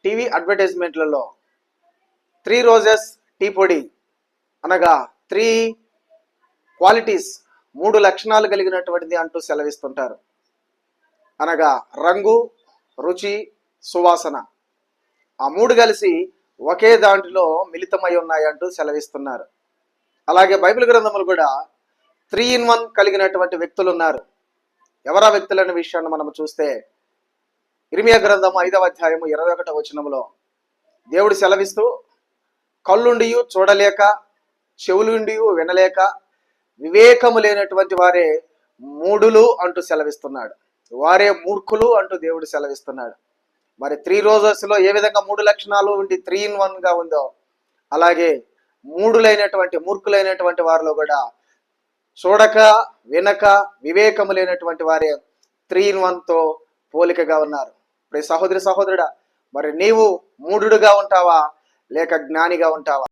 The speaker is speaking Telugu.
టీవీ అడ్వర్టైజ్మెంట్లలో 3 రోజెస్ టీ పొడి అనగా 3 క్వాలిటీస్ 3 లక్షణాలు కలిగినటువంటిది అంటూ సెలవిస్తుంటారు. అనగా రంగు, రుచి, సువాసన, ఆ 3 కలిసి ఒకే దాంట్లో మిళితమై ఉన్నాయి అంటూ సెలవిస్తున్నారు. అలాగే బైబిల్ గ్రంథములు కూడా 3 in 1 కలిగినటువంటి వ్యక్తులు ఉన్నారు. ఎవరా వ్యక్తులనే విషయాన్ని మనం చూస్తే ఇర్మియా గ్రంథము 5వ అధ్యాయము 21వ వచనములో దేవుడు సెలవిస్తూ, కళ్ళుండియు చూడలేక, చెవులుండియు వినలేక, వివేకము లేనటువంటి వారే మూఢులు అంటూ సెలవిస్తున్నాడు. వారే మూర్ఖులు అంటూ దేవుడు సెలవిస్తున్నాడు. మరి 3 రోజెస్లో ఏ విధంగా 3 లక్షణాలు ఉండి 3 in 1గా ఉందో, అలాగే మూర్ఖులైనటువంటి వారిలో కూడా చూడక, వినక, వివేకము లేనటువంటి వారే 3 in 1తో పోలికగా ఉన్నారు. ఇప్పుడు సహోదరుడా, మరి నీవు మూఢుడుగా ఉంటావా లేక జ్ఞానిగా ఉంటావా?